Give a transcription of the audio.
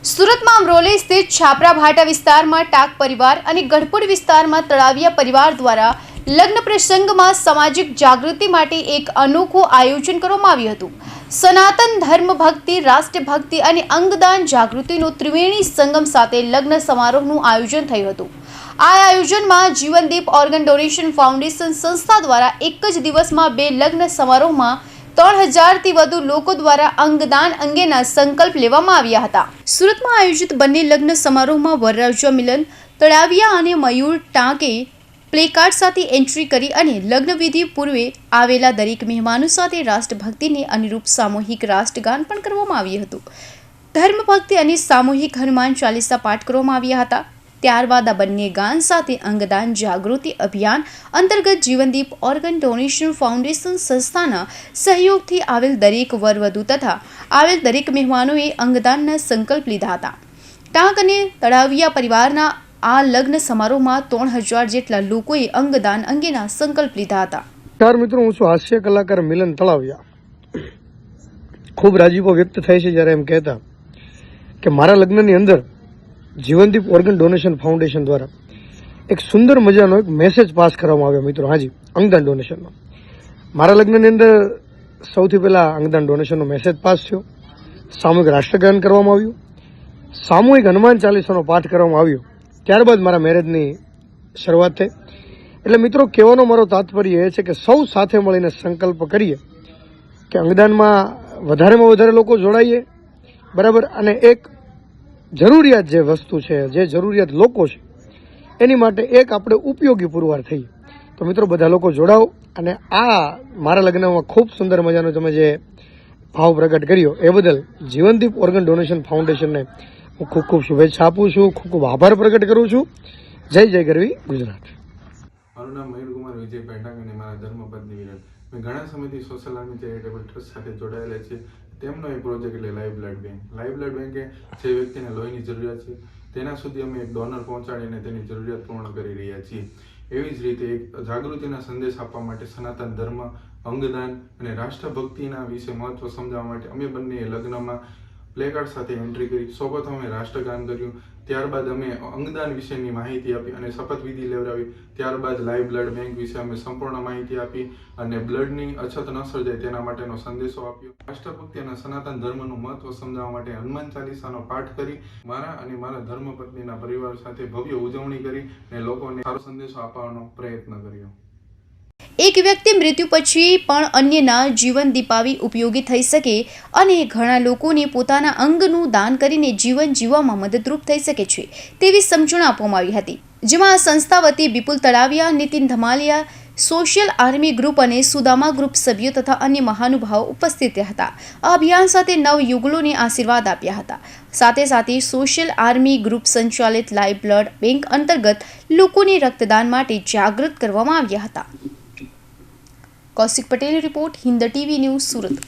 સુરતમાં અમરોલી સ્થિત છાપરા ભાટા વિસ્તારમાં ટાક પરિવાર અને ગઢપુર વિસ્તારમાં તળાવિયા પરિવાર દ્વારા લગ્ન પ્રસંગમાં સામાજિક જાગૃતિ માટે એક અનોખું આયોજન કરવામાં આવ્યું હતું. સનાતન ધર્મ ભક્તિ, રાષ્ટ્રભક્તિ અને અંગદાન જાગૃતિનો ત્રિવેણી સંગમ સાથે લગ્ન સમારોહનું આયોજન થયું હતું. આ આયોજનમાં જીવનદીપ ઓર્ગન ડોનેશન ફાઉન્ડેશન સંસ્થા દ્વારા એક જ દિવસમાં 2 લગ્ન સમારોહમાં 3000થી વધુ લોકો દ્વારા અંગદાન અંગેના સંકલ્પ લેવામાં આવ્યા હતા. સુરતમાં આયોજિત બંને લગ્ન સમારોહમાં વરરાજા મિલન તળાવિયા અને મયુર ટાંકે પ્લેકાર્ડ સાથે એન્ટ્રી કરી અને લગ્નવિધિ પૂર્વે આવેલા દરેક મહેમાનો સાથે રાષ્ટ્રભક્તિને અનુરૂપ સામૂહિક રાષ્ટ્રગાન પણ કરવામાં આવ્યું હતું. ધર્મભક્તિ અને સામૂહિક હનુમાન ચાલીસા પાઠ કરવામાં આવ્યા હતા. ત્યારબાદ આ બંને ગાન સાથે અંગદાન જાગૃતિ અભિયાન અંતર્ગત જીવનદીપ ઓર્ગન ડોનેશન ફાઉન્ડેશન સંસ્થાના સહયોગથી આવેલ દરેક વરવધુ તથા આવેલ દરેક મહેમાનોએ અંગદાનના સંકલ્પ લીધા હતા. ટાંક અને તળાવિયા પરિવારના આ લગ્ન સમારોહમાં 3000 જેટલા લોકોએ અંગદાન અંગેના સંકલ્પ લીધા હતા. ચાર મિત્રો, હું છું હાસ્ય કલાકાર મિલન તળાવિયા. ખૂબ રાજીપો વ્યક્ત થાય છે જ્યારે એમ કહેતા કે મારા લગ્નની અંદર જીવનદીપ ઓર્ગન ડોનેશન ફાઉન્ડેશન દ્વારા એક સુંદર મજાનો એક મેસેજ પાસ કરવામાં આવ્યો. મિત્રો, હાજી, અંગદાન ડોનેશનનો મારા લગ્નની અંદર સૌથી પહેલા અંગદાન ડોનેશનનો મેસેજ પાસ થયો. સામૂહિક રાષ્ટ્રગાન કરવામાં આવ્યું. સામૂહિક હનુમાન ચાલીસાનો પાઠ કરવામાં આવ્યો. ત્યારબાદ મારા મેરેજની શરૂઆત થઈ. એટલે મિત્રો, કહેવાનો મારો તાત્પર્ય એ છે કે સૌ સાથે મળીને સંકલ્પ કરીએ કે અંગદાનમાં વધારેમાં વધારે લોકો જોડાઈએ, બરાબર, અને એક જરૂરિયાત જે વસ્તુ છે, જે જરૂરિયાત લોકો છે, એની માટે એક આપણે ઉપયોગી પુરવાર થઈએ. તો મિત્રો, બધા લોકો જોડાઓ અને આ મારા લગ્નમાં ખૂબ સુંદર મજાનો તમે જે ભાવ પ્રગટ કર્યો એ બદલ જીવનદીપ ઓર્ગન ડોનેશન ફાઉન્ડેશનને હું ખૂબ ખૂબ શુભેચ્છા આપું છું, ખૂબ ખૂબ આભાર પ્રગટ કરું છું. જય જય ગરવી ગુજરાત. મારું નામ મયુર કુમાર વિજય પેટાંગ અને મારા ધર્મપત્ની વિરાટ. મેં ઘણા સમયથી સોશિયલ આર્મી ચેરિટેબલ ટ્રસ્ટ સાથે જોડાયેલા છે. તેમનો એક પ્રોજેક્ટ એટલે live blood bank. Live blood બેંકે જે વ્યક્તિને લોહીની જરૂરિયાત છે તેના સુધી અમે એક ડોનર પહોંચાડીને તેની જરૂરિયાત પૂર્ણ કરી રહ્યા છીએ. એવી જ રીતે એક જાગૃતિના સંદેશ આપવા માટે સનાતન ધર્મ, અંગદાન અને રાષ્ટ્રભક્તિના વિશે મહત્વ સમજાવવા માટે અમે બંને લગ્નમાં પ્લેકાર્ડ સાથે એન્ટ્રી કરી. સૌપ્રથમ અમે રાષ્ટ્રગાન કર્યું, ત્યારબાદ અમે અંગદાન વિશેની માહિતી આપી અને શપથવિધિ લેવડાવી. ત્યારબાદ લાઈવ બ્લડ બેંક વિશે અમે સંપૂર્ણ માહિતી આપી અને બ્લડની અછત ન સર્જાય તેના માટેનો સંદેશો આપ્યો. રાષ્ટ્રભક્તિ અને સનાતન ધર્મનું મહત્વ સમજાવવા માટે હનુમાન ચાલીસાનો પાઠ કરી મારા અને મારા ધર્મપત્નીના પરિવાર સાથે ભવ્ય ઉજવણી કરી અને લોકોને સારો સંદેશો આપવાનો પ્રયત્ન કર્યો. એક વ્યક્તિ મૃત્યુ પછી પણ અન્યના જીવન દીપાવી ઉપયોગી થઈ શકે અને ઘણા લોકોને પોતાના અંગનું દાન કરીને જીવન જીવવામાં મદદરૂપ થઈ શકે છે તેવી સમજણ આપવામાં આવી હતી. જેમાં આ સંસ્થા વતી Vipul Talaviya, Nitin Dhamaliya, social army group અને સુદામા ગ્રુપ સભ્યો તથા અન્ય મહાનુભાવો ઉપસ્થિત હતા. આ અભિયાન સાથે નવ યુગલોને આશીર્વાદ આપ્યા હતા. સાથે સાથે સોશિયલ આર્મી ગ્રુપ સંચાલિત લાઈવ બ્લડ બેંક અંતર્ગત લોકોને રક્તદાન માટે જાગૃત કરવામાં આવ્યા હતા. Kaushik Patel report, Hind TV news, Surat.